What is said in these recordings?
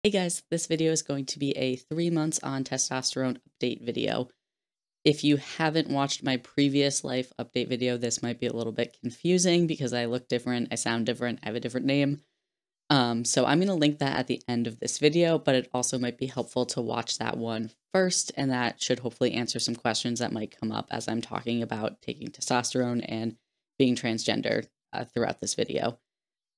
Hey guys, this video is going to be a 3 months on testosterone update video. If you haven't watched my previous life update video, this might be a little bit confusing because I look different, I sound different, I have a different name. So I'm going to link that at the end of this video, but it also might be helpful to watch that one first, and that should hopefully answer some questions that might come up as I'm talking about taking testosterone and being transgender throughout this video.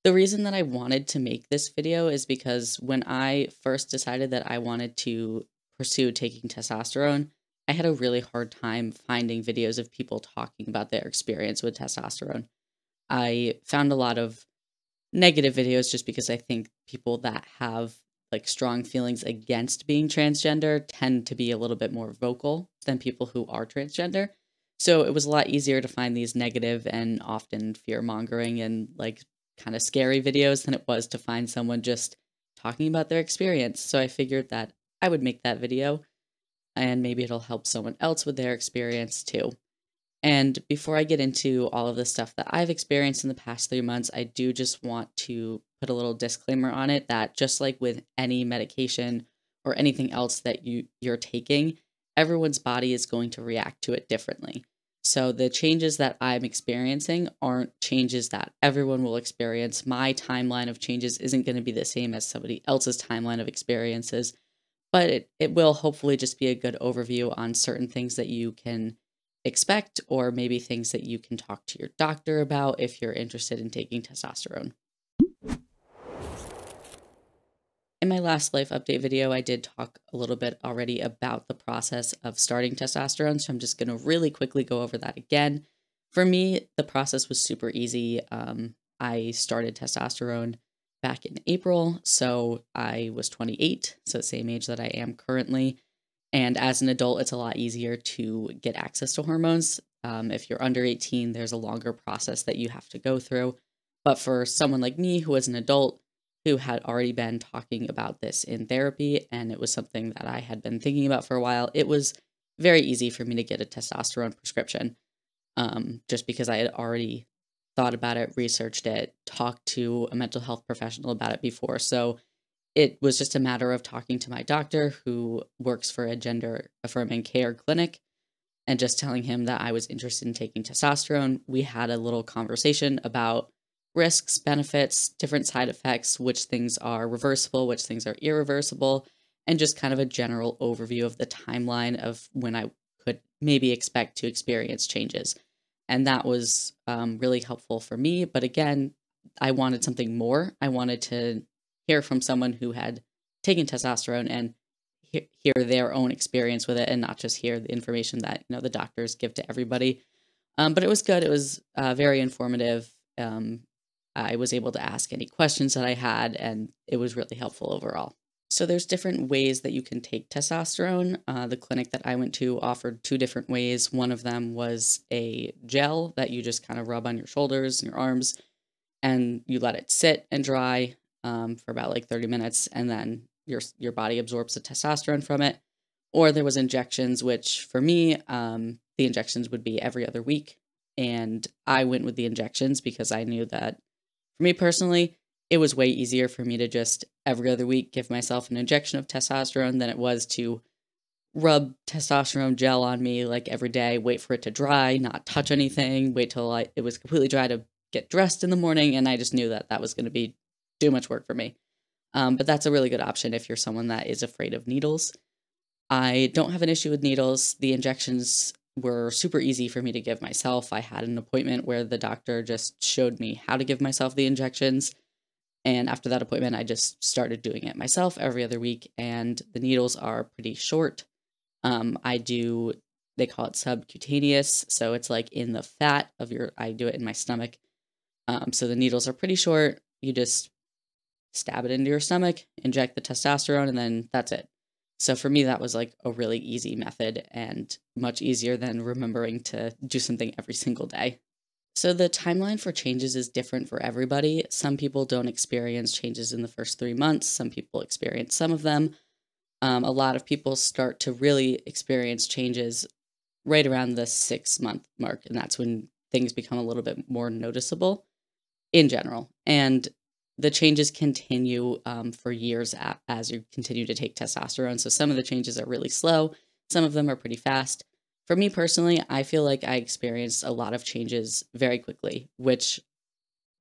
The reason that I wanted to make this video is because when I first decided that I wanted to pursue taking testosterone, I had a really hard time finding videos of people talking about their experience with testosterone. I found a lot of negative videos just because I think people that have like strong feelings against being transgender tend to be a little bit more vocal than people who are transgender. So it was a lot easier to find these negative and often fear-mongering and like kind of scary videos than it was to find someone just talking about their experience. So I figured that I would make that video and maybe it'll help someone else with their experience too. And before I get into all of the stuff that I've experienced in the past 3 months, I do just want to put a little disclaimer on it that just like with any medication or anything else that you're taking, everyone's body is going to react to it differently. So the changes that I'm experiencing aren't changes that everyone will experience. My timeline of changes isn't going to be the same as somebody else's timeline of experiences, but it will hopefully just be a good overview on certain things that you can expect, or maybe things that you can talk to your doctor about if you're interested in taking testosterone. In my last life update video, I did talk a little bit already about the process of starting testosterone, so I'm just going to really quickly go over that again. For me, the process was super easy. I started testosterone back in April, so I was 28, so same age that I am currently. And as an adult, it's a lot easier to get access to hormones. If you're under 18, there's a longer process that you have to go through. But for someone like me who was an adult, who had already been talking about this in therapy, and it was something that I had been thinking about for a while, it was very easy for me to get a testosterone prescription, just because I had already thought about it, researched it, talked to a mental health professional about it before. So it was just a matter of talking to my doctor, who works for a gender affirming care clinic, and just telling him that I was interested in taking testosterone. We had a little conversation about risks, benefits, different side effects, which things are reversible, which things are irreversible, and just kind of a general overview of the timeline of when I could maybe expect to experience changes. And that was really helpful for me. But again, I wanted something more. I wanted to hear from someone who had taken testosterone and hear their own experience with it, and not just hear the information that the doctors give to everybody. But it was good. It was very informative. I was able to ask any questions that I had, and it was really helpful overall. So there's different ways that you can take testosterone. The clinic that I went to offered two different ways. One of them was a gel that you just kind of rub on your shoulders and your arms, and you let it sit and dry for about like 30 minutes, and then your body absorbs the testosterone from it. Or there was injections, which for me, the injections would be every other week. And I went with the injections because I knew that for me personally, it was way easier for me to just every other week give myself an injection of testosterone than it was to rub testosterone gel on me like every day, wait for it to dry, not touch anything, wait till it was completely dry to get dressed in the morning. And I just knew that that was going to be too much work for me. But that's a really good option if you're someone that is afraid of needles. I don't have an issue with needles. The injections were super easy for me to give myself. I had an appointment where the doctor just showed me how to give myself the injections. And after that appointment, I just started doing it myself every other week. And the needles are pretty short. They call it subcutaneous. So it's like in the fat of I do it in my stomach. So the needles are pretty short. You just stab it into your stomach, inject the testosterone, and then that's it. So for me, that was like a really easy method and much easier than remembering to do something every single day. So the timeline for changes is different for everybody. Some people don't experience changes in the first 3 months. Some people experience some of them. A lot of people start to really experience changes right around the 6-month mark, and that's when things become a little bit more noticeable in general. And the changes continue for years as you continue to take testosterone. So some of the changes are really slow, some of them are pretty fast. For me personally, I feel like I experienced a lot of changes very quickly, which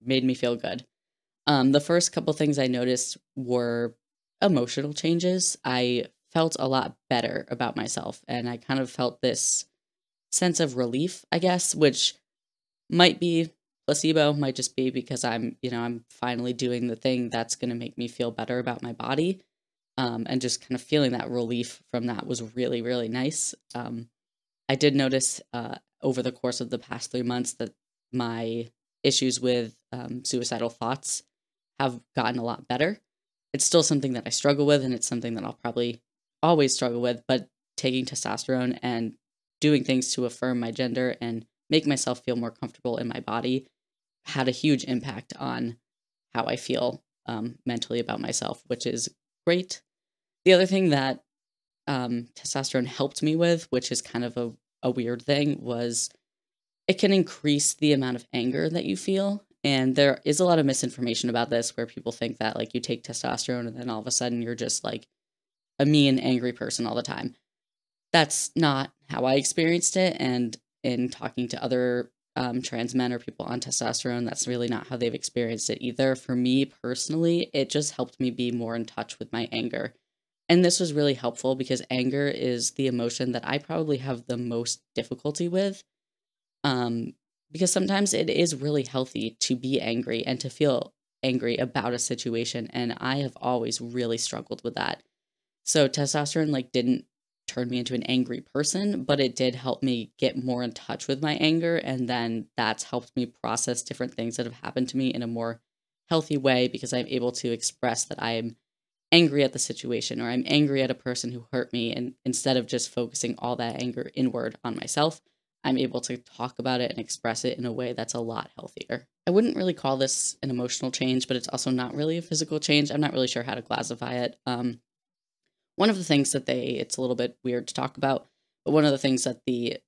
made me feel good. The first couple things I noticed were emotional changes. I felt a lot better about myself, and I kind of felt this sense of relief, I guess, which might be placebo, might just be because I'm finally doing the thing that's going to make me feel better about my body. And just kind of feeling that relief from that was really, really nice. I did notice over the course of the past 3 months that my issues with suicidal thoughts have gotten a lot better. It's still something that I struggle with, and it's something that I'll probably always struggle with, but taking testosterone and doing things to affirm my gender and make myself feel more comfortable in my body had a huge impact on how I feel mentally about myself, which is great. The other thing that testosterone helped me with, which is kind of a weird thing, was it can increase the amount of anger that you feel. And there is a lot of misinformation about this where people think that like you take testosterone and then all of a sudden you're just like a mean, angry person all the time. That's not how I experienced it. And in talking to other trans men or people on testosterone, that's really not how they've experienced it either. For me personally, it just helped me be more in touch with my anger. And this was really helpful because anger is the emotion that I probably have the most difficulty with. Um, because sometimes it is really healthy to be angry and to feel angry about a situation. And I have always really struggled with that. So testosterone like didn't turn me into an angry person, but it did help me get more in touch with my anger. And then that's helped me process different things that have happened to me in a more healthy way because I'm able to express that I am angry at the situation or I'm angry at a person who hurt me. And instead of just focusing all that anger inward on myself, I'm able to talk about it and express it in a way that's a lot healthier. I wouldn't really call this an emotional change, but it's also not really a physical change. I'm not really sure how to classify it. One of the things that it's a little bit weird to talk about, but one of the things that the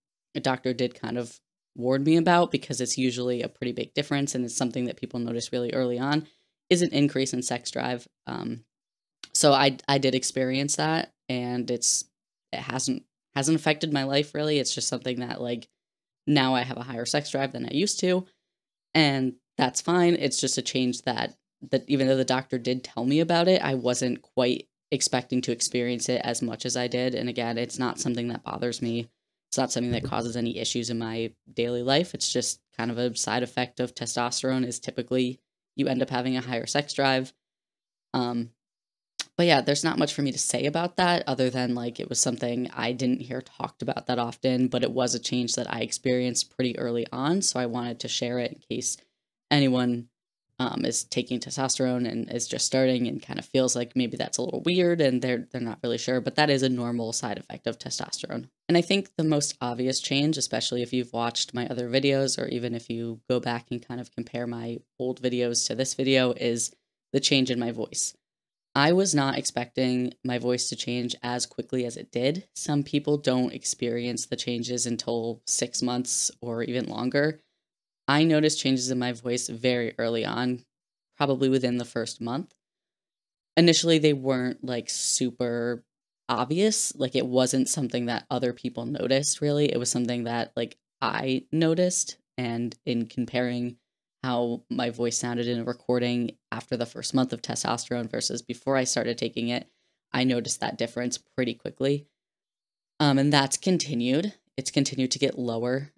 doctor did kind of warn me about, because it's usually a pretty big difference and it's something that people notice really early on, is an increase in sex drive. So I did experience that, and it hasn't affected my life really. It's just something that like now I have a higher sex drive than I used to, and that's fine. It's just a change that even though the doctor did tell me about it, I wasn't quite expecting to experience it as much as I did. And again, it's not something that bothers me. It's not something that causes any issues in my daily life. It's just kind of a side effect of testosterone is typically you end up having a higher sex drive. But yeah, there's not much for me to say about that other than like it was something I didn't hear talked about that often, but it was a change that I experienced pretty early on. So I wanted to share it in case anyone is taking testosterone and is just starting and kind of feels like maybe that's a little weird and they're not really sure, but that is a normal side effect of testosterone. And I think the most obvious change, especially if you've watched my other videos or even if you go back and kind of compare my old videos to this video, is the change in my voice. I was not expecting my voice to change as quickly as it did. Some people don't experience the changes until 6 months or even longer. I noticed changes in my voice very early on, probably within the first month. Initially, they weren't like super obvious. Like it wasn't something that other people noticed really. It was something that like I noticed. And in comparing how my voice sounded in a recording after the first month of testosterone versus before I started taking it, I noticed that difference pretty quickly. And that's continued. It's continued to get lower.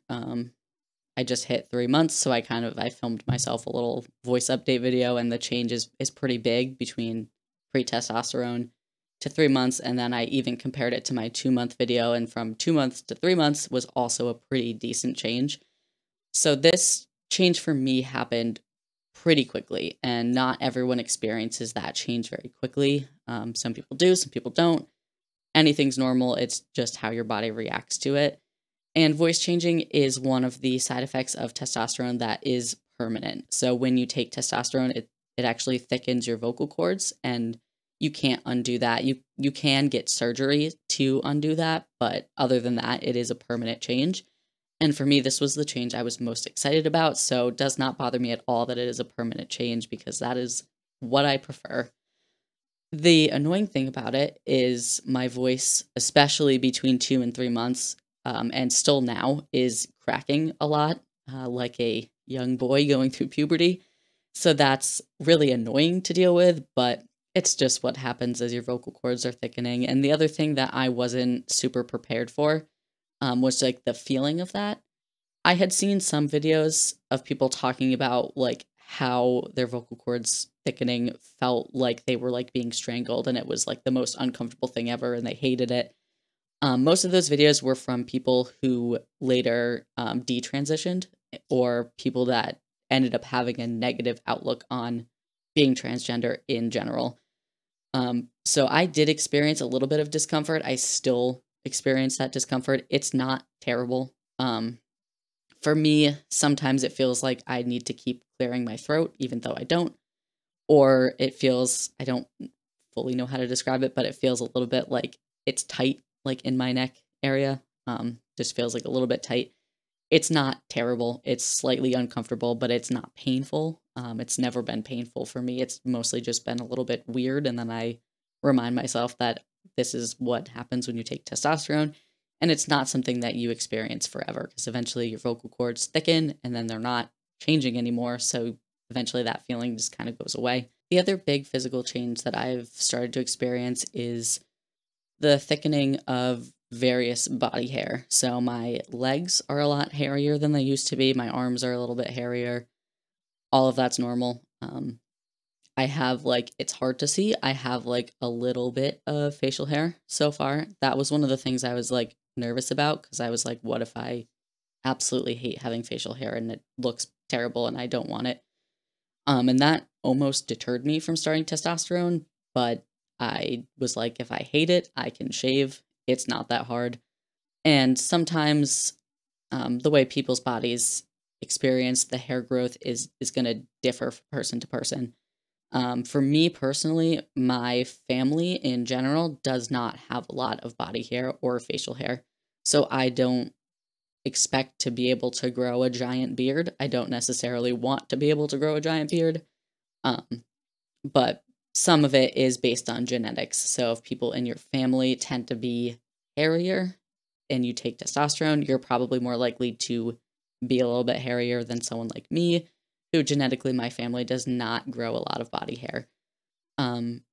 I just hit 3 months, so I filmed myself a little voice update video, and the change is pretty big between pre-testosterone to 3 months, and then I even compared it to my 2 month video, and from 2 months to 3 months was also a pretty decent change. So this change for me happened pretty quickly, and not everyone experiences that change very quickly. Some people do, some people don't. Anything's normal. It's just how your body reacts to it. And voice changing is one of the side effects of testosterone that is permanent. So when you take testosterone, it actually thickens your vocal cords, and you can't undo that. You can get surgery to undo that, but other than that, it is a permanent change. And for me, this was the change I was most excited about. So it does not bother me at all that it is a permanent change, because that is what I prefer. The annoying thing about it is my voice, especially between 2 and 3 months, and still now, is cracking a lot, like a young boy going through puberty. So that's really annoying to deal with, but it's just what happens as your vocal cords are thickening. And the other thing that I wasn't super prepared for was like the feeling of that. I had seen some videos of people talking about, like, how their vocal cords thickening felt like they were, like, being strangled, and it was, like, the most uncomfortable thing ever, and they hated it. Most of those videos were from people who later, detransitioned, or people that ended up having a negative outlook on being transgender in general. So I did experience a little bit of discomfort. I still experience that discomfort. It's not terrible. For me, sometimes it feels like I need to keep clearing my throat, even though I don't. Or it feels, I don't fully know how to describe it, but it feels a little bit like it's tight, like in my neck area. Just feels like a little bit tight. It's not terrible. It's slightly uncomfortable, but it's not painful. It's never been painful for me. It's mostly just been a little bit weird. And then I remind myself that this is what happens when you take testosterone. And it's not something that you experience forever, because eventually your vocal cords thicken and then they're not changing anymore. So eventually that feeling just kind of goes away. The other big physical change that I've started to experience is the thickening of various body hair. So my legs are a lot hairier than they used to be. My arms are a little bit hairier. All of that's normal. I have, like, it's hard to see. I have like a little bit of facial hair so far. That was one of the things I was like nervous about, because I was like, what if I absolutely hate having facial hair and it looks terrible and I don't want it? And that almost deterred me from starting testosterone, but I was like, if I hate it, I can shave. It's not that hard. And sometimes the way people's bodies experience the hair growth is going to differ from person to person. For me personally, my family in general does not have a lot of body hair or facial hair. So I don't expect to be able to grow a giant beard. I don't necessarily want to be able to grow a giant beard. Um, but some of it is based on genetics. So if people in your family tend to be hairier and you take testosterone, you're probably more likely to be a little bit hairier than someone like me, who genetically my family does not grow a lot of body hair.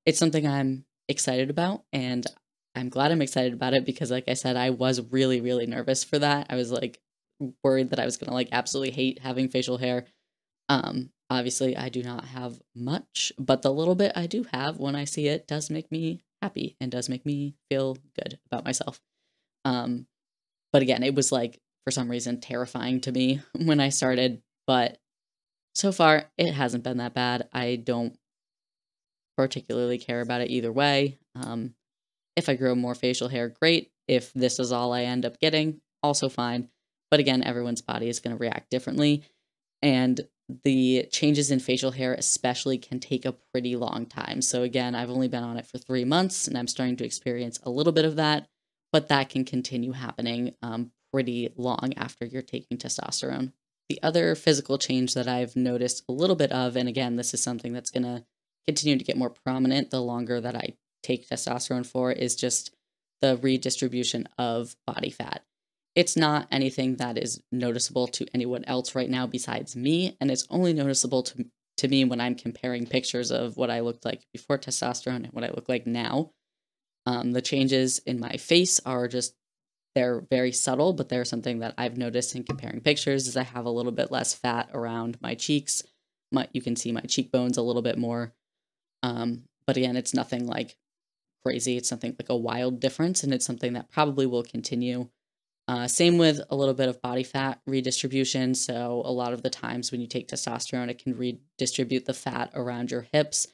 It's something I'm excited about, and I'm glad I'm excited about it because, like I said, I was really, really nervous for that. I was like worried that I was gonna like absolutely hate having facial hair. Obviously, I do not have much, but the little bit I do have, when I see it, does make me happy and does make me feel good about myself. Um, but again, it was like, for some reason, terrifying to me when I started, but so far it hasn't been that bad. I don't particularly care about it either way. If I grow more facial hair, great. If this is all I end up getting, also fine. But again, everyone's body is going to react differently. And the changes in facial hair, especially, can take a pretty long time. So, again, I've only been on it for 3 months and I'm starting to experience a little bit of that, but that can continue happening pretty long after you're taking testosterone. The other physical change that I've noticed a little bit of, and again, this is something that's going to continue to get more prominent the longer that I take testosterone for, is just the redistribution of body fat. It's not anything that is noticeable to anyone else right now besides me, and it's only noticeable to me when I'm comparing pictures of what I looked like before testosterone and what I look like now. The changes in my face are just, they're very subtle, but they're something that I've noticed in comparing pictures. Is I have a little bit less fat around my cheeks. You can see my cheekbones a little bit more. But again, it's nothing like crazy. It's something like a wild difference, and it's something that probably will continue. Same with a little bit of body fat redistribution. So a lot of the times when you take testosterone, it can redistribute the fat around your hips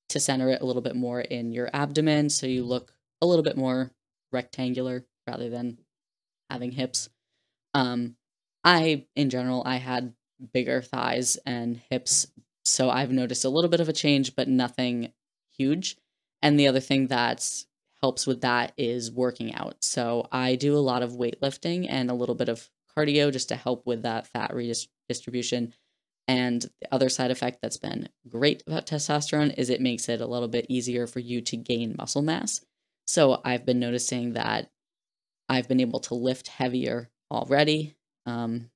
to center it a little bit more in your abdomen, so you look a little bit more rectangular rather than having hips. Um, in general, I had bigger thighs and hips, so I've noticed a little bit of a change, but nothing huge. And the other thing that helps with that is working out. So I do a lot of weightlifting and a little bit of cardio just to help with that fat redistribution. And the other side effect that's been great about testosterone is it makes it a little bit easier for you to gain muscle mass. So I've been noticing that I've been able to lift heavier already um,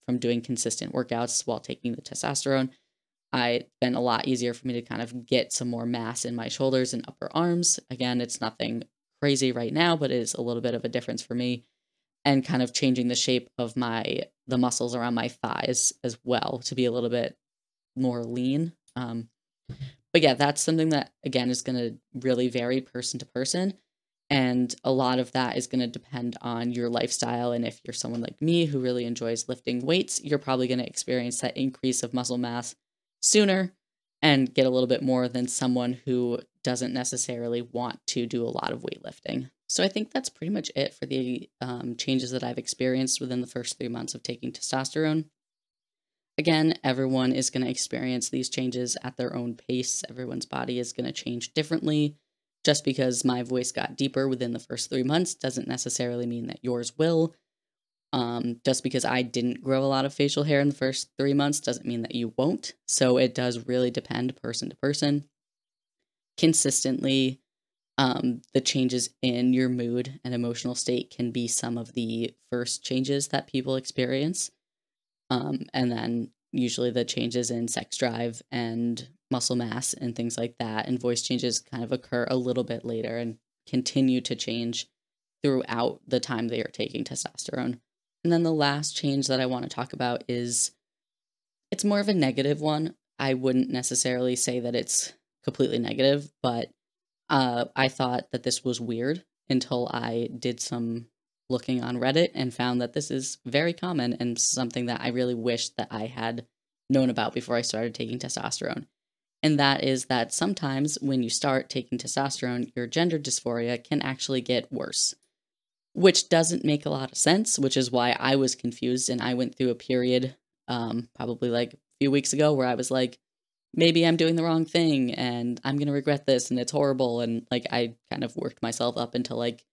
from doing consistent workouts while taking the testosterone. It's been a lot easier for me to kind of get some more mass in my shoulders and upper arms. Again, it's nothing crazy right now, but it is a little bit of a difference for me, and kind of changing the shape of the muscles around my thighs as well to be a little bit more lean. But yeah, that's something that again is going to really vary person to person. And a lot of that is going to depend on your lifestyle. And if you're someone like me who really enjoys lifting weights, you're probably going to experience that increase of muscle mass sooner and get a little bit more than someone who doesn't necessarily want to do a lot of weightlifting. So I think that's pretty much it for the changes that I've experienced within the first 3 months of taking testosterone. Again, everyone is going to experience these changes at their own pace. Everyone's body is going to change differently. Just because my voice got deeper within the first 3 months doesn't necessarily mean that yours will. Just because I didn't grow a lot of facial hair in the first 3 months doesn't mean that you won't. So it does really depend person to person. Consistently, the changes in your mood and emotional state can be some of the first changes that people experience. And then usually the changes in sex drive and muscle mass and things like that and voice changes kind of occur a little bit later and continue to change throughout the time they are taking testosterone. And then the last change that I want to talk about is it's more of a negative one. I wouldn't necessarily say that it's completely negative, but I thought that this was weird until I did some looking on Reddit and found that this is very common and something that I really wish that I had known about before I started taking testosterone. And that is that sometimes when you start taking testosterone, your gender dysphoria can actually get worse, which doesn't make a lot of sense, which is why I was confused. And I went through a period, probably like a few weeks ago, where I was like, maybe I'm doing the wrong thing and I'm going to regret this and it's horrible. And like, I kind of worked myself up into like,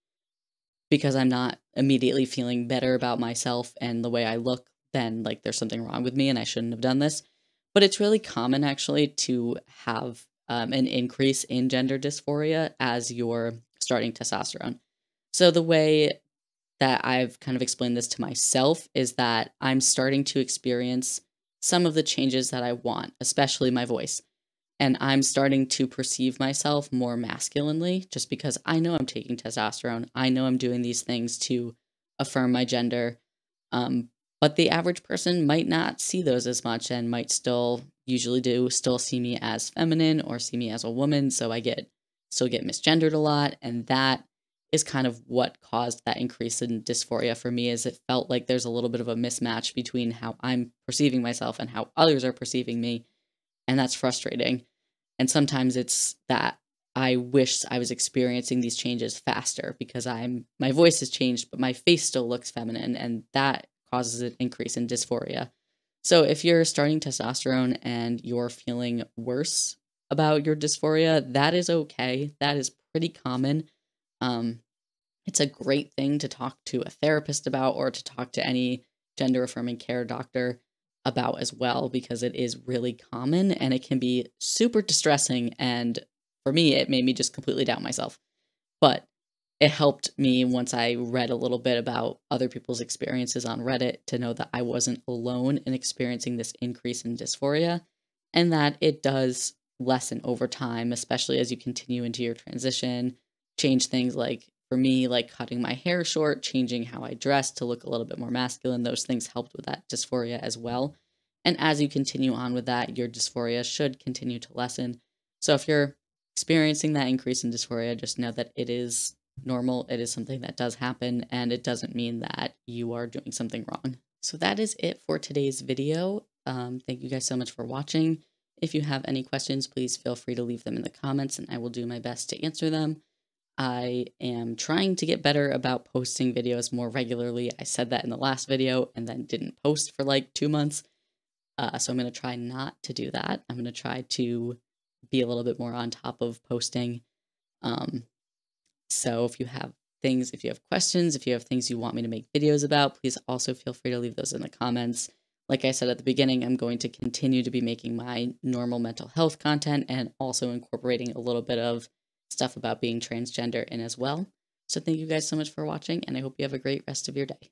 because I'm not immediately feeling better about myself and the way I look, then like there's something wrong with me and I shouldn't have done this. But it's really common actually to have an increase in gender dysphoria as you're starting testosterone. So the way that I've kind of explained this to myself is that I'm starting to experience some of the changes that I want, especially my voice. And I'm starting to perceive myself more masculinely just because I know I'm taking testosterone. I know I'm doing these things to affirm my gender. But the average person might not see those as much and might still see me as feminine or see me as a woman. So still get misgendered a lot. And that is kind of what caused that increase in dysphoria for me, is it felt like there's a little bit of a mismatch between how I'm perceiving myself and how others are perceiving me. And that's frustrating. And sometimes it's that I wish I was experiencing these changes faster because my voice has changed, but my face still looks feminine, and that causes an increase in dysphoria. So if you're starting testosterone and you're feeling worse about your dysphoria, that is okay. That is pretty common. Um, it's a great thing to talk to a therapist about or to talk to any gender affirming care doctor about as well, because it is really common and it can be super distressing. And for me, it made me just completely doubt myself. But it helped me once I read a little bit about other people's experiences on Reddit to know that I wasn't alone in experiencing this increase in dysphoria and that it does lessen over time, especially as you continue into your transition, change things like, for me, like cutting my hair short, changing how I dress to look a little bit more masculine. Those things helped with that dysphoria as well. And as you continue on with that, your dysphoria should continue to lessen. So if you're experiencing that increase in dysphoria, just know that it is normal. It is something that does happen, and it doesn't mean that you are doing something wrong. So that is it for today's video. Thank you guys so much for watching. If you have any questions, please feel free to leave them in the comments and I will do my best to answer them. I am trying to get better about posting videos more regularly. I said that in the last video and then didn't post for like 2 months. So I'm going to try not to do that. I'm going to try to be a little bit more on top of posting. So if you have questions, if you have things you want me to make videos about, please also feel free to leave those in the comments. Like I said at the beginning, I'm going to continue to be making my normal mental health content and also incorporating a little bit of stuff about being transgender in as well. So thank you guys so much for watching, and I hope you have a great rest of your day.